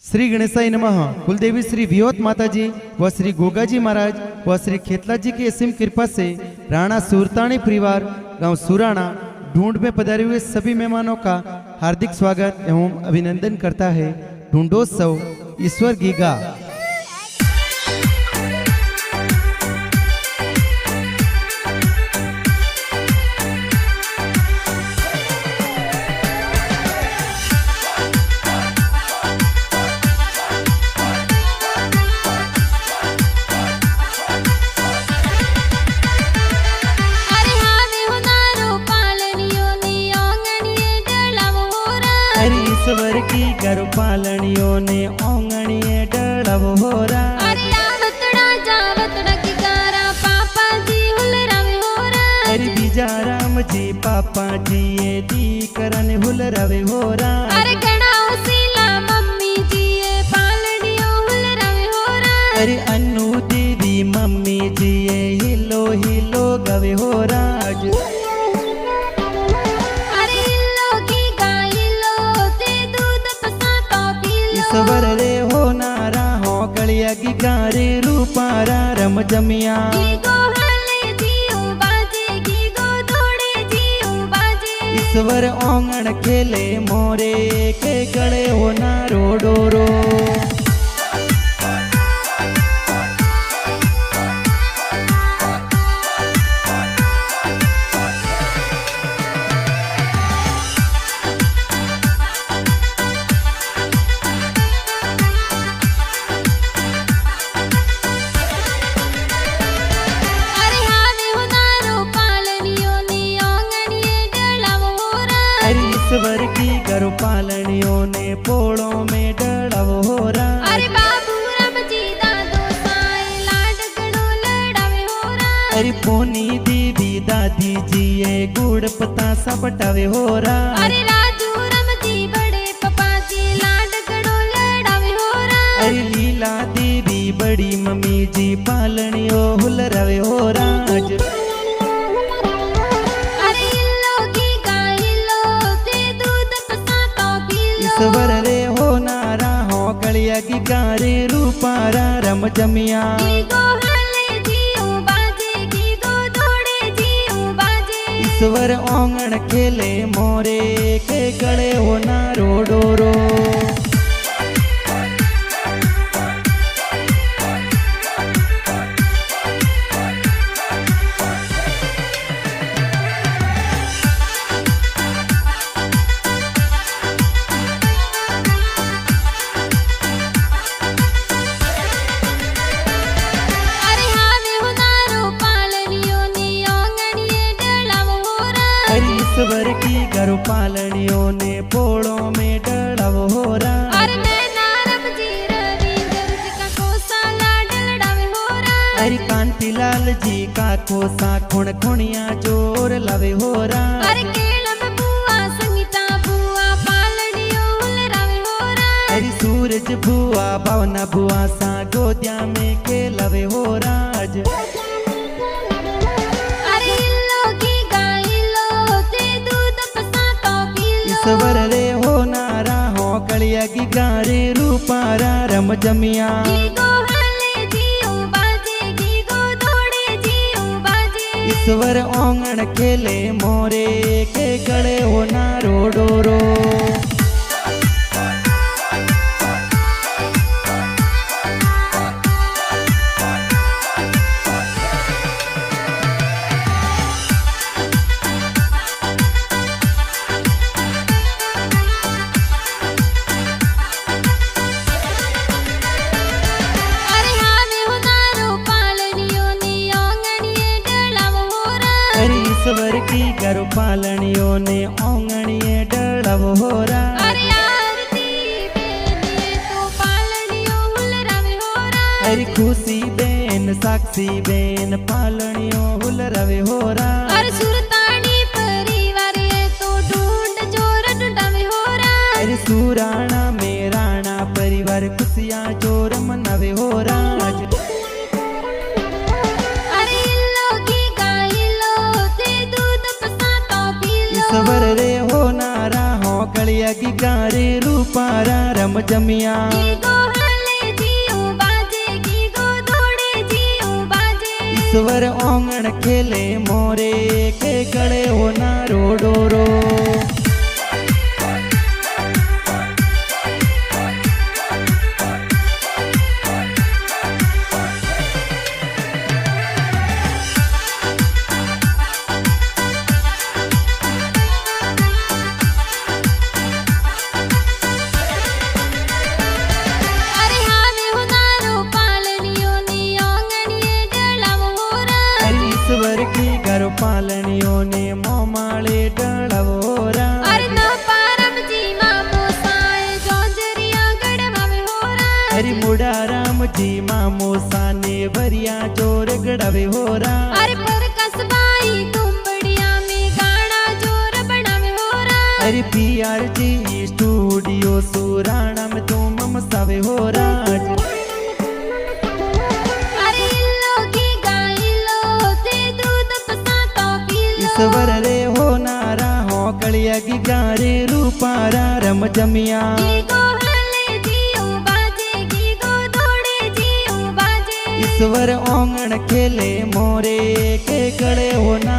श्री गणेशाय नमः। कुलदेवी श्री विहोत माताजी व श्री गोगाजी महाराज व श्री खेतला जी की असीम कृपा से राणा सुरतानी परिवार गांव सुराणा ढूंढ में पधारे हुए सभी मेहमानों का हार्दिक स्वागत एवं अभिनंदन करता है ढूंढोत्सव ईश्वर गीगा। ईश्वर की घर पालनियों ने ओंगणिए डड़व होरा। अरे आवतड़ा जावतड़ा की गारा पापा जी हुलरवे होरा। अरे बीजा राम जी पापा जी ये दी करन हुलरवे होरा। अरे गणा उसीला मम्मी जी ये पालनियों हुलरवे होरा। अरे अन्नू देवी मम्मी जी ये हिलो हिलो गवे होरा। ईश्वर रे हो नारा हो कलिया की गारे रूपारा रम जमिया। ईश्वर ओंगण खेले मोरे के गले हो नारो डोरो। ईश्वर की घर पालनियों ने पोड़ों में डड़व होरा। अरे बाबू राम जी दादो साई लाडकड़ो लड़ावे होरा। अरे पोनी दीदी दादी जी ये गुड़ पता सा बटावे होरा। अरे राजू राम जी बड़े पापा जी लाडकड़ो लड़ावे होरा। अरे लीला देवी बड़ी मम्मी जी पालनियों हुलरवे होरा। ईश्वर रे हो नारा हो कलिया की गारे रूपारा रम जमिया। ईश्वर ओंगण खेले मोरे के गले हो नारो डोरो। ईश्वर की घर पालनियों ने पोड़ों में डड़व होरा। अरे मैं नारम जी रविंद्र जी का कोसा लाडल डावे होरा। अरे कांतिलाल जी का कोसा खुण खुणिया जोर लवे होरा। अरे केलम बुआ संगीता बुआ पालनियों हुलरावे होरा। अरे सूरज बुआ भावना बुआ सा गोदिया में के लवे होरा। ईश्वर रे हो नारा हो कलिया की गारे रूपारा रम जमिया। ईश्वर ओंगण खेले मोरे के गले हो नारो डोरो। ईश्वर की घर पालनियों ने ओंगणिए डड़व होरा। अरे खुशी बेन साक्षी बेन पालनियों हुलरवे होरा। अरे सुरतानी परिवार ये तो ढूंढ जोर ढूंढावे होरा। अरे सुराणा में राणा परिवार खुशियाँ जोर मनावे होरा। ईश्वर रे हो नारा हो कल कलिया की गारे रूपारा रम जमिया की गो हले जियो बाजे की गो दौड़े जियो बाजे ईश्वर ओंगण खेले मोरे के गले हो ना रोडोरो अरे हावे हुनारो पालनियो नी आंगणिये डलाव होरा ईश्वर की घर पालनियों ने मोमाले डळवोरा अरे न पारम जी मामो साए जोंजरिया गड़वावे होरा हरि मुड़ा राम जी मामो साने भरिया जोर गड़ावे होरा अरे पर कसबाई तुंबड़िया में गाना जोर बनावे होरा अरे पीआर जी स्टूडियो सुराणा में तुम मसावे होरा अरे इल्लो की गाइलो ते दूध पसा तो पी लो ईश्वर रे हो नारा हो कलिया की गारे रूपारा रम जमिया की गो हले जियो बाजे की गो दौड़े जियो बाजे ईश्वर ओंगण खेले मोरे के गले हो ना